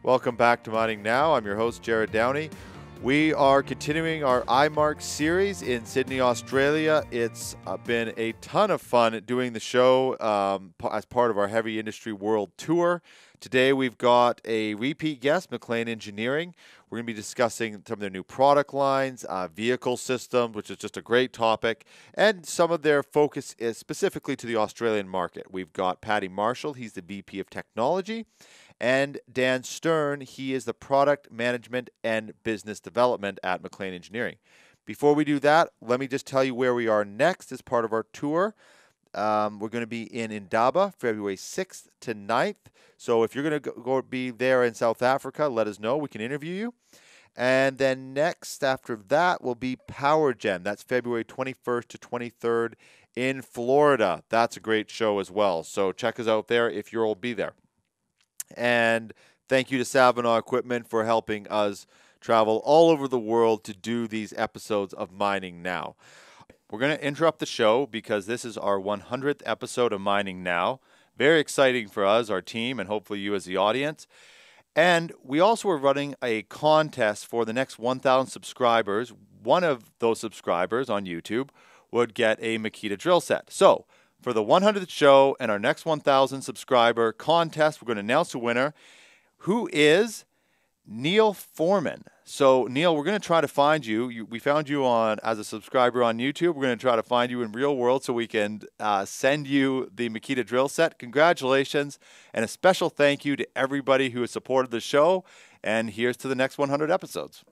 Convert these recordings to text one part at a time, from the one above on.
Welcome back to Mining Now. I'm your host, Jared Downey. We are continuing our iMark series in Sydney, Australia. It's been a ton of fun doing the show as part of our Heavy Industry World Tour. Today we've got a repeat guest, McLean Engineering. We're going to be discussing some of their new product lines, vehicle systems, which is just a great topic, and some of their focus is specifically to the Australian market. We've got Paddy Marshall, he's the VP of Technology, and Dan Stern, he is the Product Management and Business Development at McLean Engineering. Before we do that, let me just tell you where we are next as part of our tour. We're going to be in Indaba, February 6th to 9th. So if you're going to go be there in South Africa, let us know. We can interview you. And then next after that will be PowerGen. That's February 21st to 23rd in Florida. That's a great show as well. So check us out there if you'll be there. And thank you to Savanaugh Equipment for helping us travel all over the world to do these episodes of Mining Now. We're going to interrupt the show because this is our 100th episode of Mining Now. Very exciting for us, our team, and hopefully you as the audience. And we also are running a contest for the next 1,000 subscribers. One of those subscribers on YouTube would get a Makita drill set. So for the 100th show and our next 1,000 subscriber contest, we're going to announce the winner, who is Neil Foreman. So, Neil, we're going to try to find you. We found you as a subscriber on YouTube. We're going to try to find you in real world so we can send you the Makita drill set. Congratulations, and a special thank you to everybody who has supported the show. And here's to the next 100 episodes.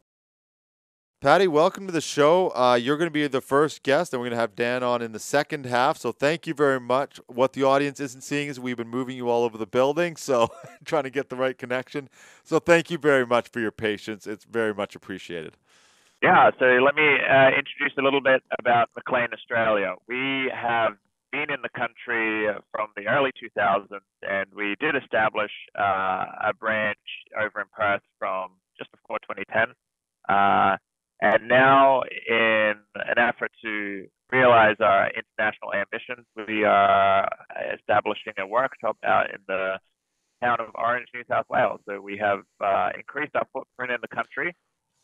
Paddy, welcome to the show. You're going to be the first guest, and we're going to have Dan on in the second half. So thank you very much. What the audience isn't seeing is we've been moving you all over the building, so trying to get the right connection. So thank you very much for your patience. It's very much appreciated. Yeah, so let me introduce a little bit about McLean Australia. We have been in the country from the early 2000s, and we did establish a branch over in Perth from just before 2010. And now, in an effort to realize our international ambitions, we are establishing a workshop out in the town of Orange, New South Wales. So we have increased our footprint in the country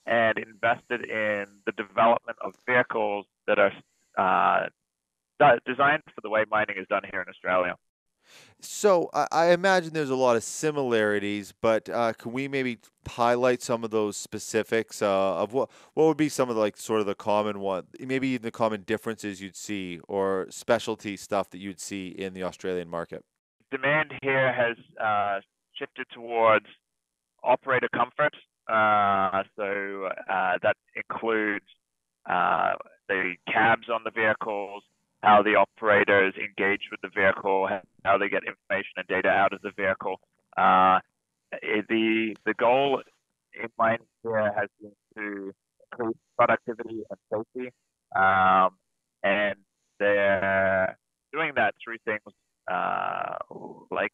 and invested in the development of vehicles that are designed for the way mining is done here in Australia. So I imagine there's a lot of similarities, but can we maybe highlight some of those specifics of what would be some of the common one, maybe even the common differences you'd see or specialty stuff that you'd see in the Australian market? Demand here has shifted towards operator comfort. So that includes the cabs on the vehicles, how the operators engage with the vehicle, how they get information and data out of the vehicle. The goal in mining here has been to increase productivity and safety, and they're doing that through things like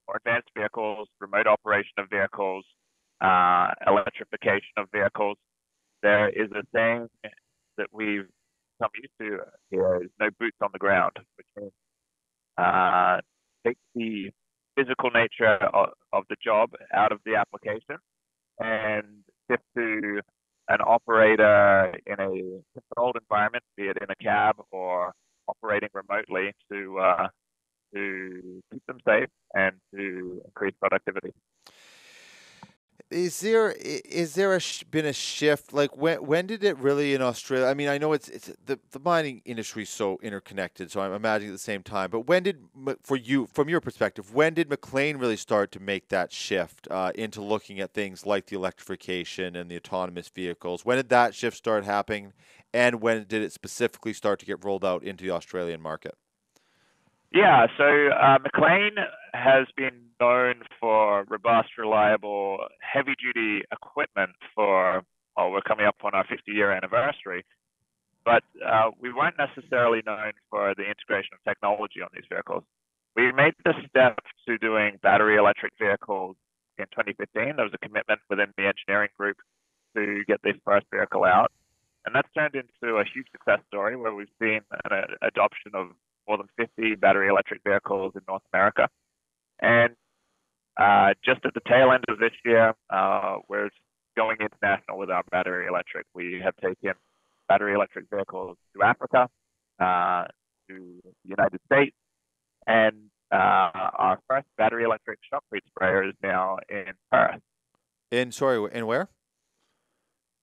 more advanced vehicles, remote operation of vehicles, electrification of vehicles. There is a saying that we've I'm used to here is no boots on the ground, which means take the physical nature of the job out of the application and shift to an operator in a controlled environment, be it in a cab or operating remotely, to keep them safe and to increase productivity. Is there been a shift? Like when did it really in Australia? I mean, I know it's the mining industry is so interconnected, so I'm imagining at the same time. But when did, for you, from your perspective, when did McLean really start to make that shift into looking at things like the electrification and the autonomous vehicles? When did that shift start happening, and when did it specifically start to get rolled out into the Australian market? Yeah, so McLean has been known for robust, reliable, heavy-duty equipment for, we're coming up on our 50-year anniversary, but we weren't necessarily known for the integration of technology on these vehicles. We made the step to doing battery electric vehicles in 2015. There was a commitment within the engineering group to get this first vehicle out, and that's turned into a huge success story where we've seen an adoption of more than 50 battery electric vehicles in North America. And just at the tail end of this year, we're going international with our battery electric. We have taken battery electric vehicles to Africa, to the United States, and our first battery electric shotcrete sprayer is now in Perth. In where?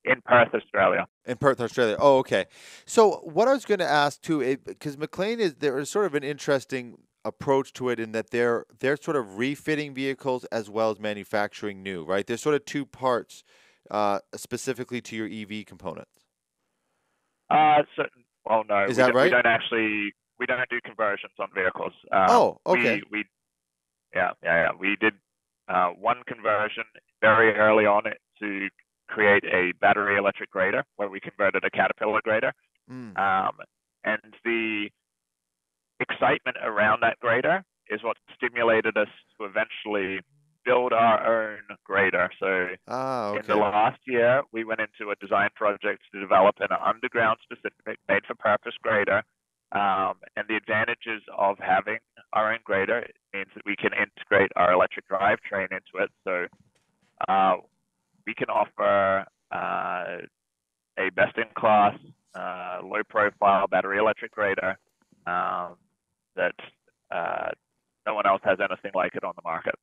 In Perth, Australia. In Perth, Australia. Oh, okay. So what I was going to ask too, because McLean there is sort of an interesting approach to it in that they're sort of refitting vehicles as well as manufacturing new, right? There's sort of two parts specifically to your EV components. So, well, no, Is that right? We don't do conversions on vehicles. Oh, okay. Yeah. We did one conversion very early on to create a battery electric grader, where we converted a Caterpillar grader. Mm. And the excitement around that grader is what stimulated us to eventually build our own grader. So okay. in the last year, we went into a design project to develop an underground specific made for purpose grader. And the advantages of having our own grader means that we can integrate our electric drivetrain into it. So we can offer a best-in-class, low-profile battery electric grader that no one else has anything like it on the market.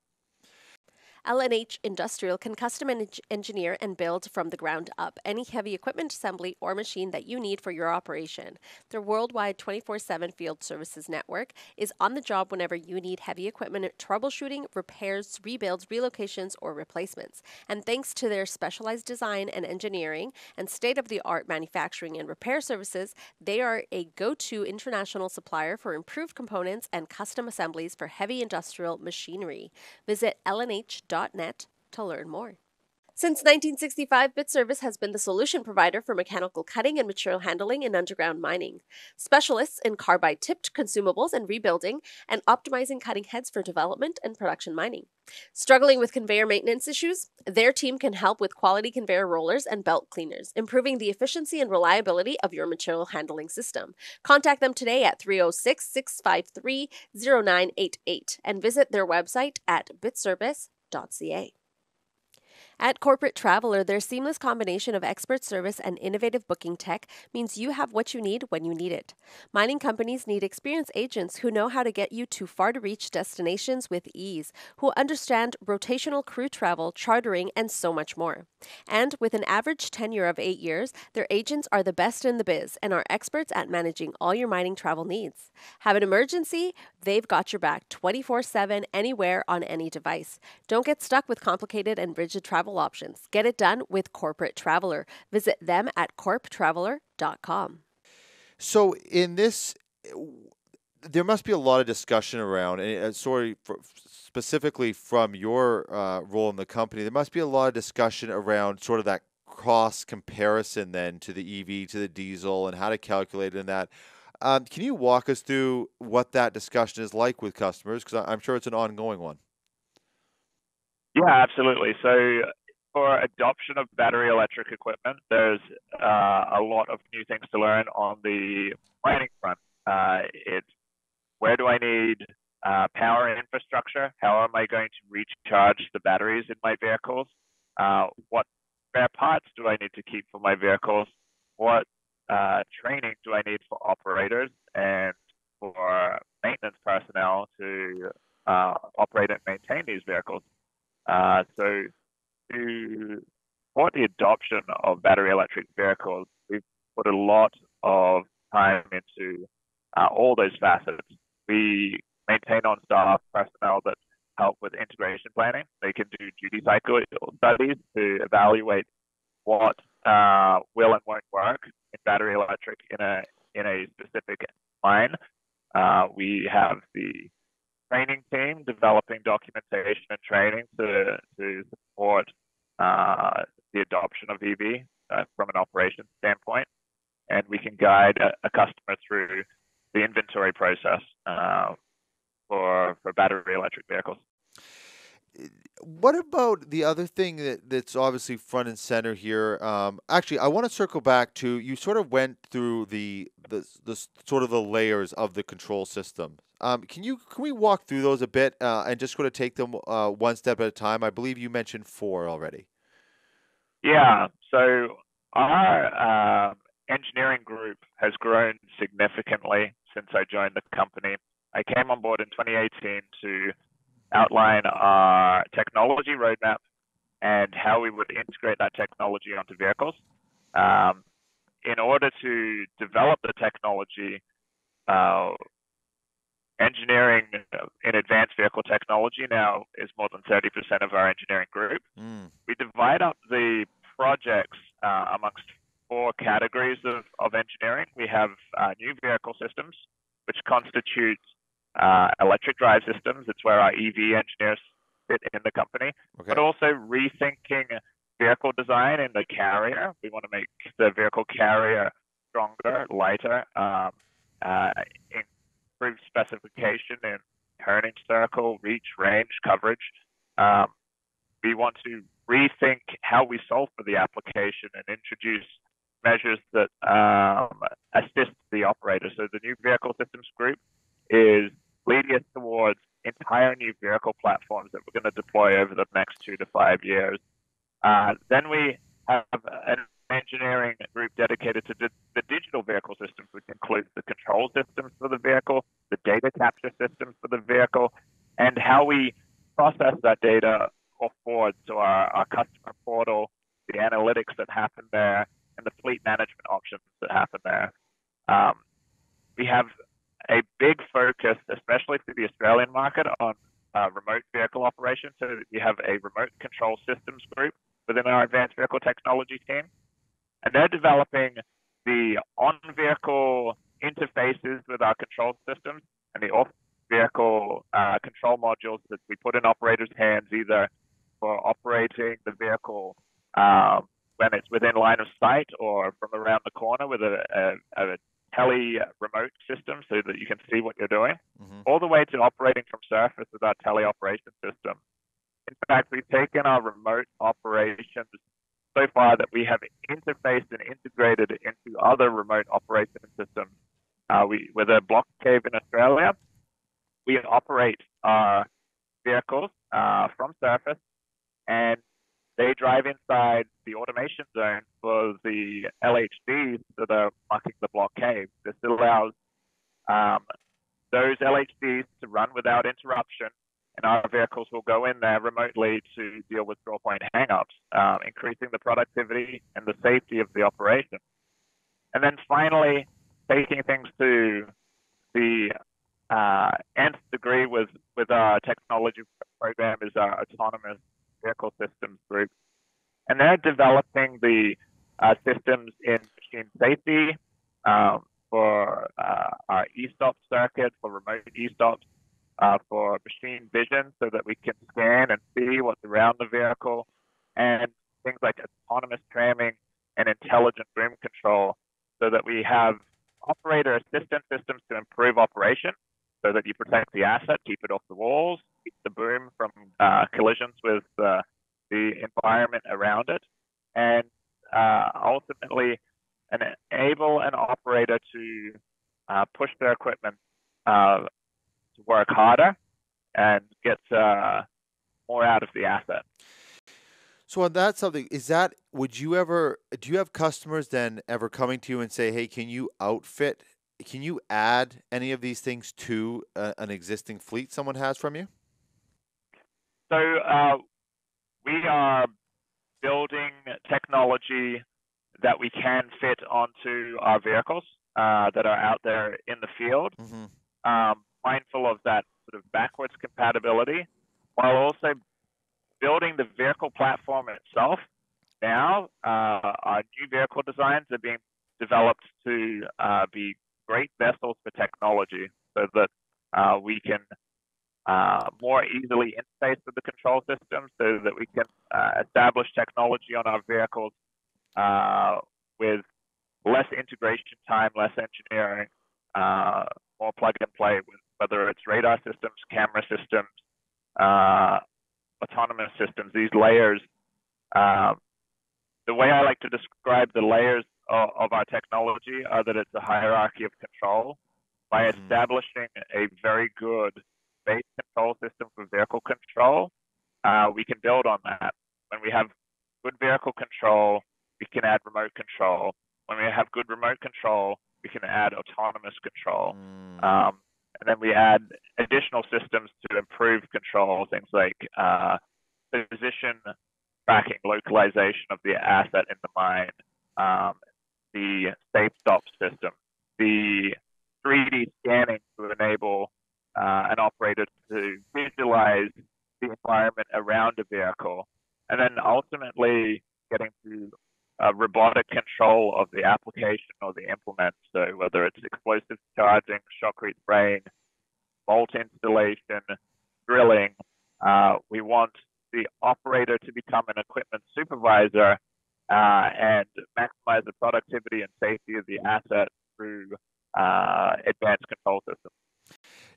L&H Industrial can custom engineer and build from the ground up any heavy equipment assembly or machine that you need for your operation. Their worldwide 24/7 field services network is on the job whenever you need heavy equipment troubleshooting, repairs, rebuilds, relocations, or replacements. And thanks to their specialized design and engineering and state-of-the-art manufacturing and repair services, they are a go-to international supplier for improved components and custom assemblies for heavy industrial machinery. Visit lnh.net to learn more. Since 1965, BitService has been the solution provider for mechanical cutting and material handling in underground mining. Specialists in carbide-tipped consumables and rebuilding and optimizing cutting heads for development and production mining. Struggling with conveyor maintenance issues? Their team can help with quality conveyor rollers and belt cleaners, improving the efficiency and reliability of your material handling system. Contact them today at 306-653-0988 and visit their website at bitservice.ca. At Corporate Traveler, their seamless combination of expert service and innovative booking tech means you have what you need when you need it. Mining companies need experienced agents who know how to get you to far-to-reach destinations with ease, who understand rotational crew travel, chartering, and so much more. And with an average tenure of 8 years, their agents are the best in the biz and are experts at managing all your mining travel needs. Have an emergency? They've got your back 24/7, anywhere, on any device. Don't get stuck with complicated and rigid travel options. Get it done with Corporate Traveler. Visit them at corptraveler.com. So in this, there must be a lot of discussion around, and specifically from your role in the company, there must be a lot of discussion around sort of that cost comparison then to the EV, to the diesel, and how to calculate it in that. Can you walk us through what that discussion is like with customers? Because I'm sure it's an ongoing one. Yeah, absolutely. So for adoption of battery electric equipment, there's a lot of new things to learn on the mining front. It's where do I need power infrastructure? How am I going to recharge the batteries in my vehicles? What spare parts do I need to keep for my vehicles? What training do I need for operators and for maintenance personnel to operate and maintain these vehicles? So to support the adoption of battery electric vehicles, we've put a lot of time into all those facets. We maintain on staff personnel that help with integration planning. They can do duty cycle studies to evaluate what will and won't work in battery electric in a specific mine. We have the training team developing documentation and training to support the adoption of EV from an operations standpoint, and we can guide a customer through the inventory process for battery electric vehicles. What about the other thing that's obviously front and center here? Actually, I want to circle back to, you sort of went through the sort of the layers of the control system Can we walk through those a bit and just sort of take them one step at a time? I believe you mentioned four already. Yeah. So our engineering group has grown significantly since I joined the company. I came on board in 2018 to outline our technology roadmap and how we would integrate that technology onto vehicles. Um, in order to develop the technology, uh, engineering in advanced vehicle technology now is more than 30% of our engineering group. Mm. We divide up the projects amongst four categories of engineering. We have new vehicle systems, which constitute electric drive systems. It's where our EV engineers sit in the company, Okay. but also rethinking vehicle design in the carrier. We want to make the vehicle carrier stronger, lighter, improved specification in turning circle, reach, range, coverage. We want to rethink how we solve for the application and introduce measures that assist the operator. So the new vehicle systems group is leading us towards entire new vehicle platforms that we're going to deploy over the next 2 to 5 years. Then we have an engineering group dedicated to the digital vehicle systems, which includes the control systems for the vehicle, the data capture systems for the vehicle, and how we process that data forward to our customer portal, the analytics that happen there, and the fleet management options that happen there. We have a big focus, especially for the Australian market, on remote vehicle operations. So we have a remote control systems group within our advanced vehicle technology team, and they're developing the on-vehicle interfaces with our control systems and the off-vehicle control modules that we put in operators' hands, either for operating the vehicle when it's within line of sight or from around the corner with a tele remote system so that you can see what you're doing, all the way to operating from surface with our teleoperation system. In fact, we've taken our remote operations so far that we have interfaced and integrated into other remote operation systems. With a block cave in Australia, we operate our vehicles from surface, and they drive inside the automation zone for the LHDs that are marking the block cave. This allows those LHDs to run without interruption, and our vehicles will go in there remotely to deal with draw point hangups, increasing the productivity and the safety of the operation. And then finally, taking things to the nth degree with our technology program is our autonomous vehicle systems group. And they're developing the systems in machine safety for our e-stop circuit, for remote e-stops, for machine vision so that we can scan and see what's around the vehicle, and things like autonomous tramming and intelligent boom control so that we have operator assistance systems to improve operation so that you protect the asset, keep it off the walls, keep the boom from collisions with the environment around it, and ultimately enable an operator to push their equipment to work harder and get more out of the asset. So on that something, do you have customers then ever coming to you and say, hey, can you add any of these things to an existing fleet someone has from you? So we are building technology that we can fit onto our vehicles that are out there in the field, mindful of that sort of backwards compatibility, while also building the vehicle platform itself. Now, our new vehicle designs are being developed to be great vessels for technology so that we can more easily interface with the control system, so that we can establish technology on our vehicles with less integration time, less engineering, more plug and play, with whether it's radar systems, camera systems, autonomous systems, these layers. The way I like to describe the layers of our technology are that it's a hierarchy of control. by Mm-hmm. establishing a very good base control system for vehicle control, we can build on that. When we have good vehicle control, we can add remote control. When we have good remote control, we can add autonomous control. And then we add additional systems to improve control, things like position tracking, localization of the asset in the mine, the safe stop system, the 3D scanning to enable an operator to visualize the environment around a vehicle, and then ultimately getting to robotic control of the application or the implement. So whether it's explosive charging, shotcrete spraying, bolt installation, drilling, we want the operator to become an equipment supervisor and maximize the productivity and safety of the asset through advanced control systems.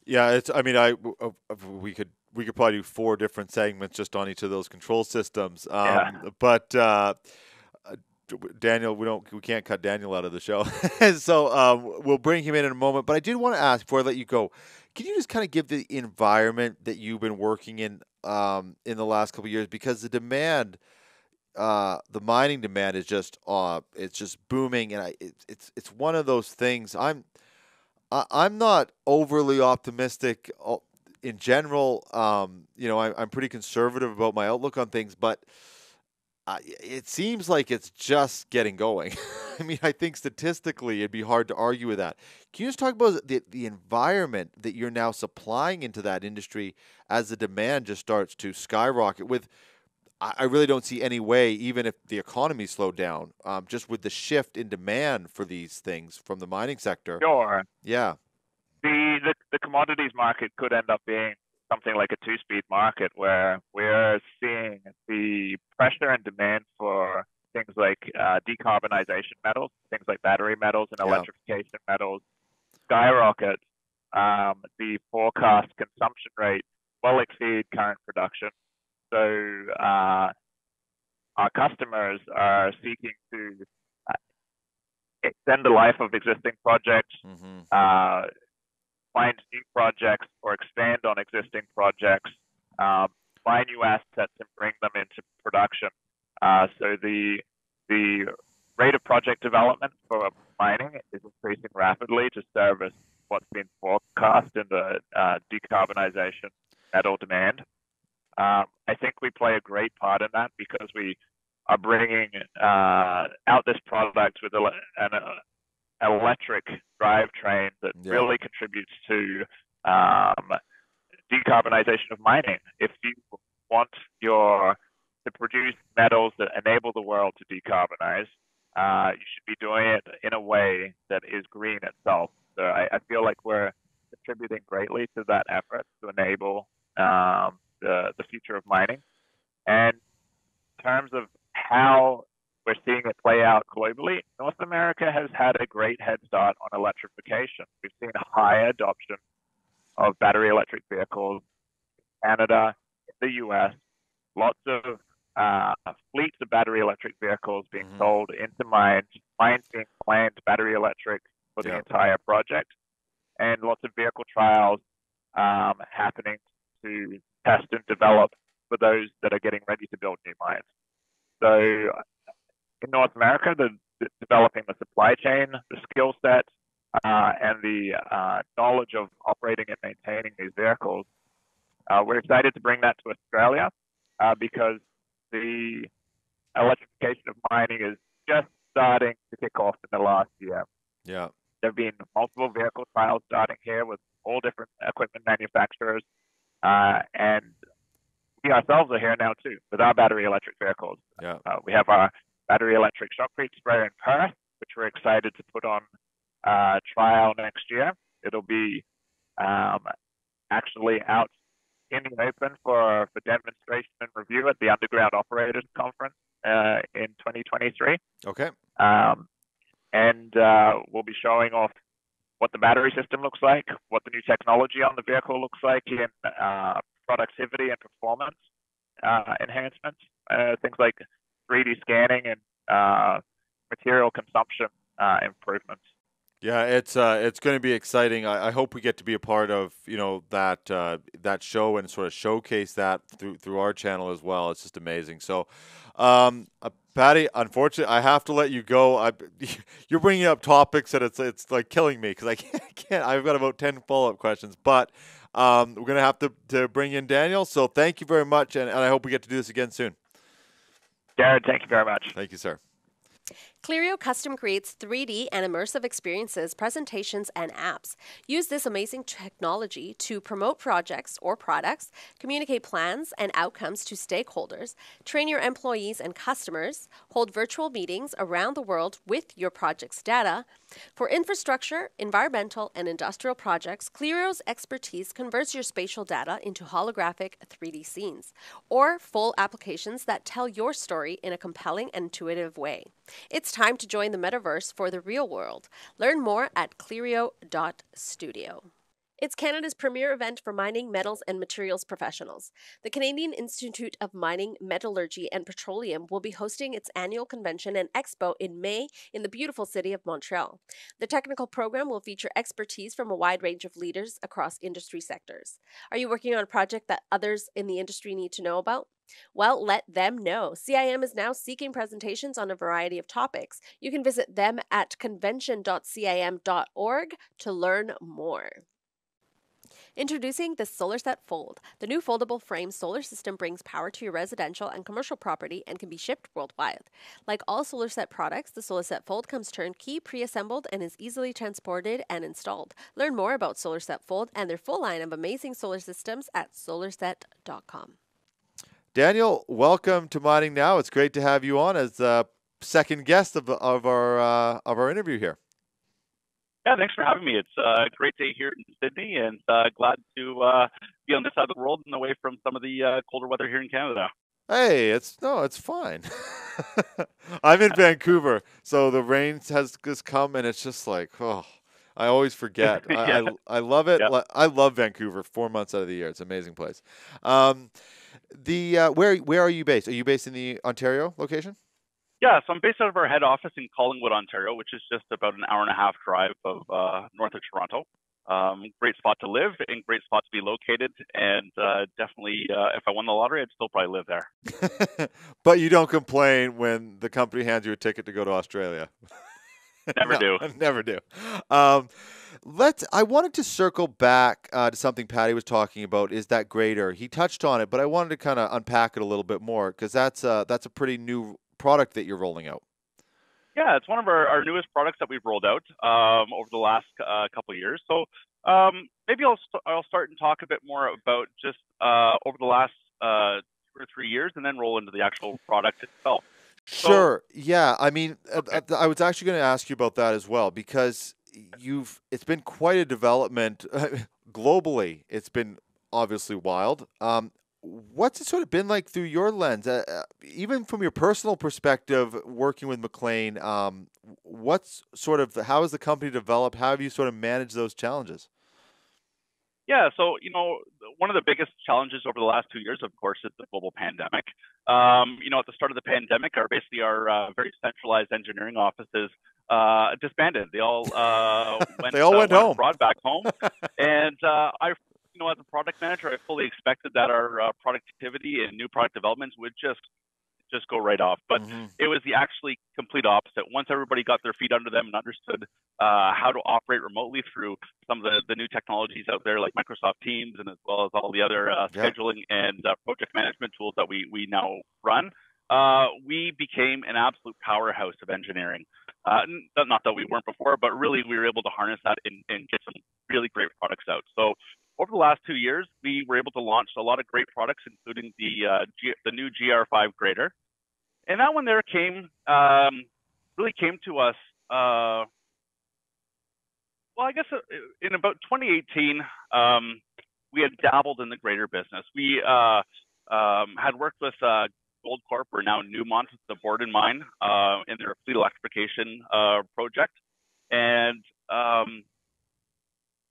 Yeah, it's. I mean, we could probably do 4 different segments just on each of those control systems. But Daniel, we can't cut Daniel out of the show, so we'll bring him in a moment. But I did want to ask before I let you go, can you just kind of give the environment that you've been working in the last couple of years, because the demand. The mining demand is just it's just booming, and it's one of those things. I'm not overly optimistic in general. I'm pretty conservative about my outlook on things, but it seems like it's just getting going. I mean, I think statistically it'd be hard to argue with that. Can you just talk about the environment that you're now supplying into that industry as the demand just starts to skyrocket? I really don't see any way, even if the economy slowed down, just with the shift in demand for these things from the mining sector. Sure. Yeah. The commodities market could end up being something like a 2-speed market, where we're seeing the pressure and demand for things like decarbonization metals, things like battery metals and electrification metals skyrocket. The forecast consumption rate will exceed current production. So our customers are seeking to extend the life of existing projects, find new projects or expand on existing projects, buy new assets and bring them into production. So the rate of project development for mining is increasing rapidly to service what's been forecast in the decarbonization metal demand. I think we play a great part in that, because we are bringing out this product with an electric drivetrain that really contributes to decarbonization of mining. If you want to produce metals that enable the world to decarbonize, you should be doing it in a way that is green itself. So I feel like we're contributing greatly to that effort to enable the future of mining. And in terms of how we're seeing it play out globally, North America has had a great head start on electrification. We've seen a high adoption of battery electric vehicles in Canada, in the US, lots of fleets of battery electric vehicles being sold into mines being planned battery electric for the entire project, and lots of vehicle trials happening to test and develop for those that are getting ready to build new mines. So in North America, developing the supply chain, the skill set, and the knowledge of operating and maintaining these vehicles, we're excited to bring that to Australia because the electrification of mining is just starting to kick off in the last year. Yeah. There have been multiple vehicle trials starting here with all different equipment manufacturers, and we ourselves are here now too with our battery electric vehicles. Yeah. We have our battery electric shotcrete sprayer in Perth, which we're excited to put on trial next year. It'll be actually out in the open for demonstration and review at the Underground Operators Conference in 2023. Okay. And we'll be showing off what the battery system looks like, what the new technology on the vehicle looks like in productivity and performance enhancements, things like 3D scanning and material consumption improvements. Yeah, it's going to be exciting. I hope we get to be a part of that show and sort of showcase that through our channel as well. It's just amazing. So, Patty, unfortunately, I have to let you go. You're bringing up topics that it's like killing me because I can't. I've got about 10 follow-up questions, but we're gonna have to bring in Daniel. So thank you very much, and I hope we get to do this again soon. Jared, thank you very much. Thank you, sir. Cleario custom creates 3D and immersive experiences, presentations, and apps. Use this amazing technology to promote projects or products, communicate plans and outcomes to stakeholders, train your employees and customers, hold virtual meetings around the world with your project's data. For infrastructure, environmental, and industrial projects, Cleario's expertise converts your spatial data into holographic 3D scenes, or full applications that tell your story in a compelling and intuitive way. It's time to join the metaverse for the real world. Learn more at cleario.studio. It's Canada's premier event for mining, metals, and materials professionals. The Canadian Institute of Mining, Metallurgy, and Petroleum will be hosting its annual convention and expo in May in the beautiful city of Montreal. The technical program will feature expertise from a wide range of leaders across industry sectors. Are you working on a project that others in the industry need to know about? Well, let them know. CIM is now seeking presentations on a variety of topics. You can visit them at convention.cim.org to learn more. Introducing the SolarSet Fold. The new foldable frame solar system brings power to your residential and commercial property and can be shipped worldwide. Like all SolarSet products, the SolarSet Fold comes turnkey, pre-assembled, and is easily transported and installed. Learn more about SolarSet Fold and their full line of amazing solar systems at solarset.com. Daniel, welcome to Mining Now. It's great to have you on as second guest of our interview here. Yeah, thanks for having me. It's a great day here in Sydney, and glad to be on this side of the world and away from some of the colder weather here in Canada. Hey, it's fine. I'm in Vancouver, so the rain has just come, and it's just like, oh, I always forget. Yeah. I love it. Yeah. I love Vancouver 4 months out of the year. It's an amazing place. Where are you based? Are you based in the Ontario location? Yeah, so I'm based out of our head office in Collingwood, Ontario, which is just about an hour and a half drive of north of Toronto. Great spot to live and great spot to be located. And definitely, if I won the lottery, I'd still probably live there. But you don't complain when the company hands you a ticket to go to Australia. Never do. Never do. I wanted to circle back to something Patty was talking about, is that grader. He touched on it, but I wanted to kind of unpack it a little bit more because that's a pretty new product that you're rolling out. Yeah, it's one of our newest products that we've rolled out over the last couple of years. So maybe I'll start and talk a bit more about just over the last 2 or 3 years, and then roll into the actual product itself. Sure. So, yeah. I mean, okay. I was actually going to ask you about that as well because it's been quite a development globally. It's been obviously wild. What's it sort of been like through your lens, even from your personal perspective, working with McLean? How has the company developed? How have you sort of managed those challenges? Yeah, so one of the biggest challenges over the last 2 years, of course, is the global pandemic. At the start of the pandemic, our very centralized engineering offices disbanded. They all went home, brought back home, and as a product manager, I fully expected that our productivity and new product developments would just go right off. But it was the actually complete opposite. Once everybody got their feet under them and understood how to operate remotely through some of the new technologies out there, like Microsoft Teams, and as well as all the other scheduling and project management tools that we now run, we became an absolute powerhouse of engineering. Not that we weren't before, but really we were able to harness that and get some really great products out. So over the last 2 years, we were able to launch a lot of great products, including the new GR5 grader. And that one there really came to us, I guess in about 2018, we had dabbled in the grader business. We had worked with Goldcorp, or now Newmont, the Borden mine, in their fleet electrification project. And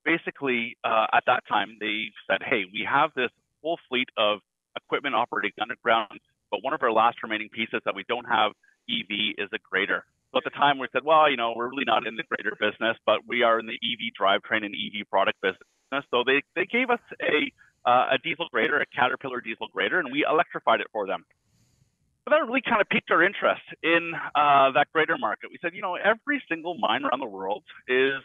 basically, at that time, they said, hey, we have this whole fleet of equipment operating underground, but one of our last remaining pieces that we don't have EV is a grader. So at the time, we said, well, we're really not in the grader business, but we are in the EV drivetrain and EV product business. So they gave us a diesel grader, a Caterpillar diesel grader, and we electrified it for them. But that really kind of piqued our interest in that grader market. We said, every single mine around the world has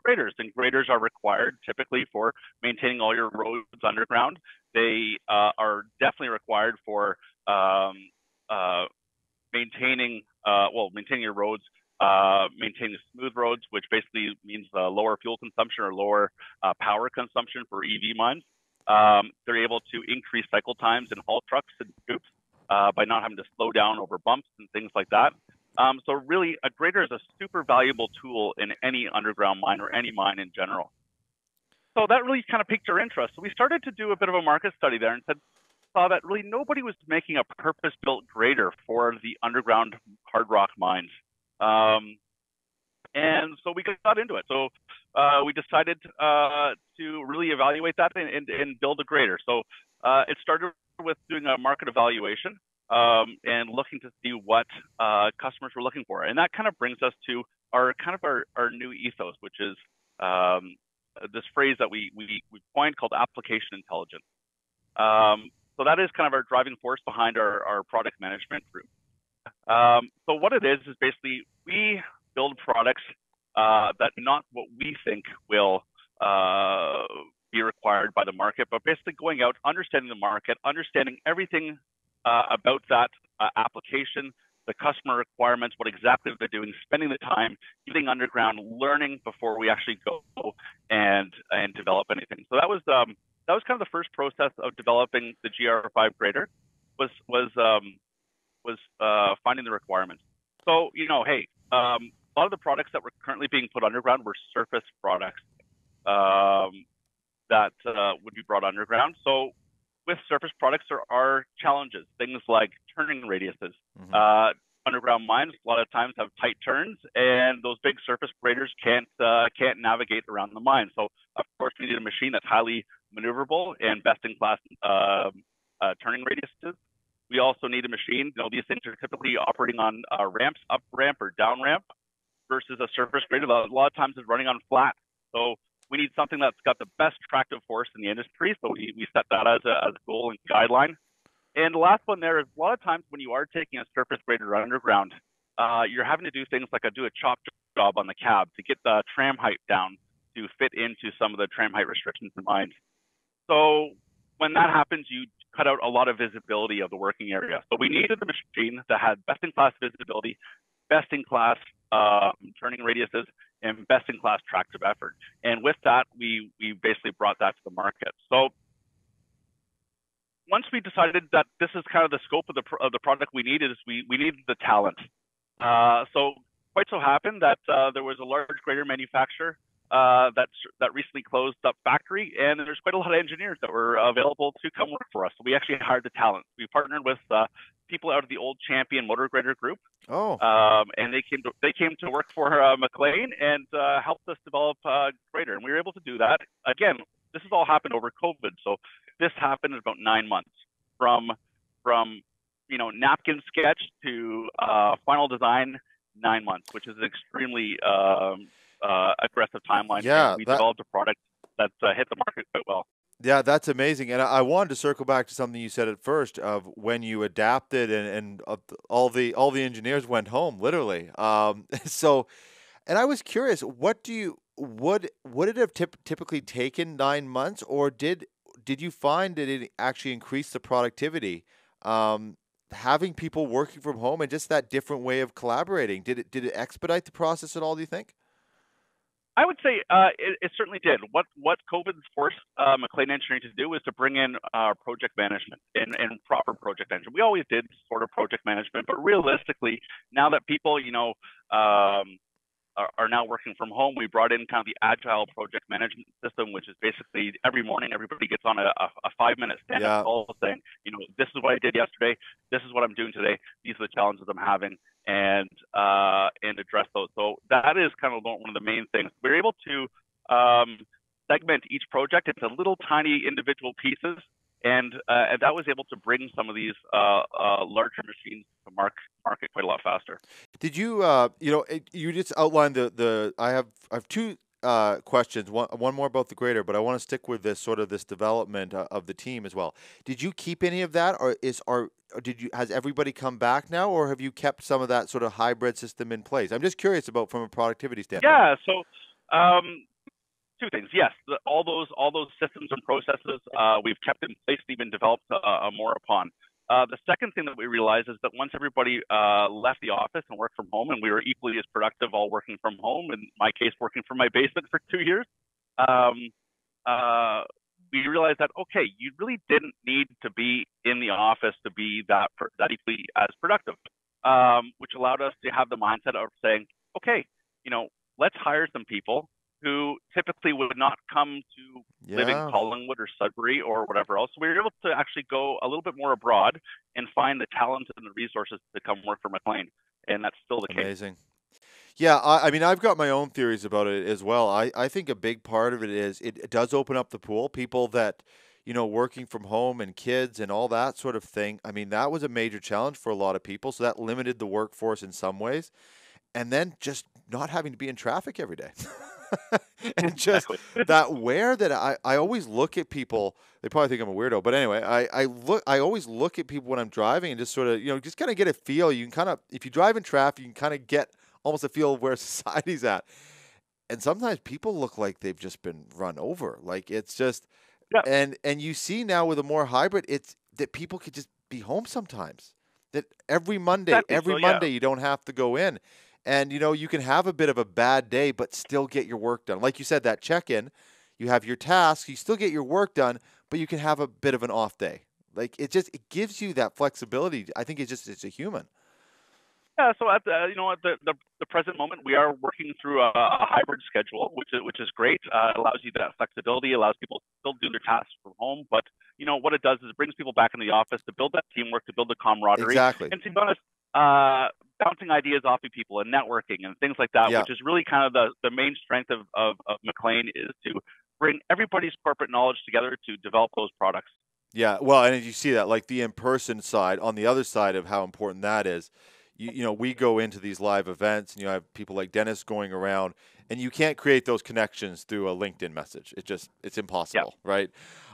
graders, and graders are required typically for maintaining all your roads underground. They are definitely required for maintaining your roads, maintaining smooth roads, which basically means lower fuel consumption or lower power consumption for EV mines. They're able to increase cycle times in haul trucks and scoops by not having to slow down over bumps and things like that. So really, a grader is a super valuable tool in any underground mine or any mine in general. So that really kind of piqued our interest. So we started to do a bit of a market study there and saw that really nobody was making a purpose-built grader for the underground hard rock mines. And so we got into it. So we decided to really evaluate that and build a grader. So it started with doing a market evaluation and looking to see what customers were looking for. And that kind of brings us to our new ethos, which is this phrase that we coined called application intelligence. So that is kind of our driving force behind our product management group. So what it is basically we build products that not what we think will be required by the market, but basically going out, understanding the market, understanding everything about that application, the customer requirements, what exactly they're doing, spending the time getting underground, learning before we actually go and develop anything. So that was kind of the first process of developing the GR5 grader was finding the requirements. So a lot of the products that were currently being put underground were surface products that would be brought underground. So with surface products, there are challenges, things like turning radiuses. Mm-hmm. Underground mines a lot of times have tight turns, and those big surface graders can't navigate around the mine. So of course, we need a machine that's highly maneuverable and best-in-class turning radiuses. We also need a machine. These things are typically operating on ramps, up ramp or down ramp, versus a surface grader that a lot of times is running on flat. So we need something that's got the best tractive force in the industry. So we set that as a goal and guideline. And the last one there is a lot of times when you are taking a surface grader underground, you're having to do things like do a chop job on the cab to get the tram height down to fit into some of the tram height restrictions in mines. So when that happens, you cut out a lot of visibility of the working area. So we needed a machine that had best-in-class visibility, best-in-class turning radiuses, and best-in-class tractive effort. And with that, we basically brought that to the market. So once we decided that this is kind of the scope of the product we needed, we needed the talent. So quite so happened that there was a large grader manufacturer that recently closed up factory, and there's quite a lot of engineers that were available to come work for us. So we actually hired the talent. We partnered with people out of the old Champion Motor Grader Group. Oh. And they came to work for MacLean and helped us develop grader, and we were able to do that. Again, this has all happened over COVID, so this happened in about 9 months from napkin sketch to final design. 9 months, which is an extremely aggressive timeline. Yeah, and we developed a product that hit the market quite well. Yeah, that's amazing. And I wanted to circle back to something you said at first of when you adapted and all the engineers went home, literally. So, and I was curious, would it have typically taken 9 months, or did you find that it actually increased the productivity? Having people working from home and just that different way of collaborating, did it expedite the process at all, do you think? I would say it certainly did. What COVID forced MacLean Engineering to do is to bring in project management and proper project management. We always did sort of project management, but realistically, now that people are now working from home, we brought in kind of the agile project management system, which is basically every morning everybody gets on a 5-minute stand-up call saying, this is what I did yesterday, this is what I'm doing today, these are the challenges I'm having, and address those. So that is kind of one of the main things. We're able to segment each project into little tiny individual pieces, and that was able to bring some of these larger machines to market quite a lot faster. Did you, you just outlined I have two questions. One more about the grader, but I want to stick with this sort of this development of the team as well. Did you keep any of that, has everybody come back now, or have you kept some of that sort of hybrid system in place? I'm just curious about from a productivity standpoint. Yeah. So, two things. Yes, all those systems and processes we've kept in place and even developed more upon. The second thing that we realized is that once everybody left the office and worked from home, and we were equally as productive all working from home, in my case, working from my basement for 2 years, we realized that, okay, you really didn't need to be in the office to be that equally as productive, which allowed us to have the mindset of saying, okay, let's hire some people who typically would not come to live in Collingwood or Sudbury or whatever else. So we were able to actually go a little bit more abroad and find the talent and the resources to come work for McLean. And that's still the case. Amazing. Yeah, I mean, I've got my own theories about it as well. I think a big part of it is it does open up the pool. People that, working from home and kids and all that sort of thing. I mean, that was a major challenge for a lot of people. So that limited the workforce in some ways. And then just not having to be in traffic every day. And just that I always look at people, they probably think I'm a weirdo, but anyway, I always look at people when I'm driving and just sort of, just kind of get a feel. You can kind of, if you drive in traffic, you can kind of get almost a feel of where society's at. And sometimes people look like they've just been run over. Like it's just, and you see now with a more hybrid, it's that people could just be home sometimes. That every Monday, Monday you don't have to go in. And, you can have a bit of a bad day, but still get your work done. Like you said, that check-in, you have your tasks, you still get your work done, but you can have a bit of an off day. Like it gives you that flexibility. I think it's a human. Yeah. So at the present moment, we are working through a hybrid schedule, which is great. It allows you that flexibility, allows people to still do their tasks from home. But, what it does is it brings people back in the office to build that teamwork, to build the camaraderie. Exactly. And to be honest, bouncing ideas off of people and networking and things like that, which is really kind of the main strength of McLean, is to bring everybody's corporate knowledge together to develop those products. Yeah, well, and you see that, like the in-person side, on the other side of how important that is, we go into these live events and you have people like Dennis going around, and you can't create those connections through a LinkedIn message. It's impossible, right?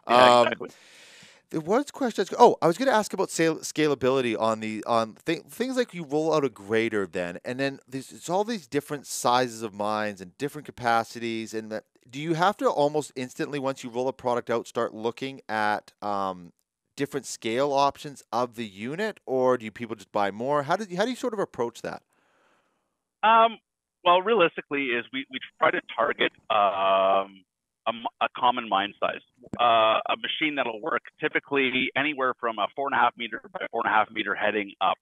Yeah, exactly. There was questions. Oh, I was going to ask about scalability on things like you roll out a grader then, and then it's all these different sizes of mines and different capacities. And do you have to almost instantly, once you roll a product out, start looking at different scale options of the unit, or do people just buy more? How do you sort of approach that? Well, realistically, is we try to target a common mine size, a machine that'll work typically anywhere from a 4.5 meter by 4.5 meter heading up.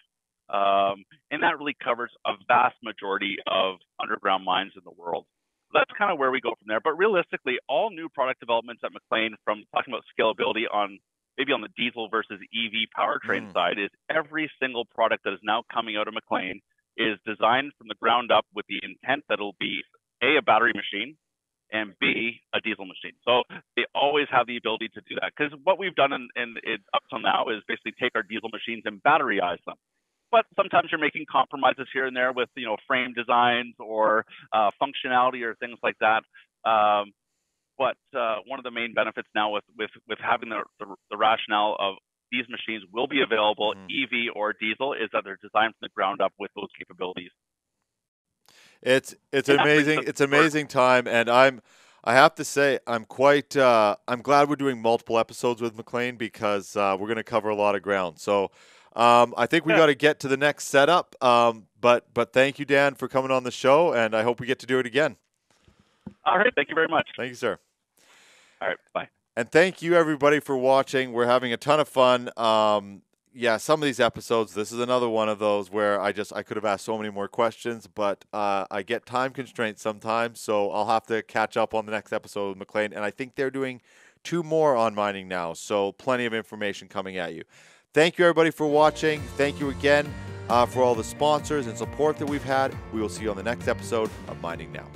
And that really covers a vast majority of underground mines in the world. That's kind of where we go from there. But realistically, all new product developments at McLean, from talking about scalability on maybe on the diesel versus EV powertrain side, is every single product that is now coming out of McLean is designed from the ground up with the intent that it'll be a battery machine, and B, a diesel machine. So they always have the ability to do that. Because what we've done in up till now is basically take our diesel machines and batteryize them. But sometimes you're making compromises here and there with, frame designs or functionality or things like that. But one of the main benefits now with having the rationale of these machines will be available, EV or diesel, is that they're designed from the ground up with those capabilities. It's amazing. It's amazing time, and I have to say I'm quite I'm glad we're doing multiple episodes with McLean, because we're going to cover a lot of ground. So I think we got to get to the next setup. But thank you, Dan, for coming on the show, and I hope we get to do it again. All right, thank you very much. Thank you, sir. All right, bye. And thank you, everybody, for watching. We're having a ton of fun. Some of these episodes, this is another one of those where I could have asked so many more questions, but I get time constraints sometimes, so I'll have to catch up on the next episode with McLean. And I think they're doing 2 more on mining now, so plenty of information coming at you. Thank you, everybody, for watching. Thank you again for all the sponsors and support that we've had. We will see you on the next episode of Mining Now.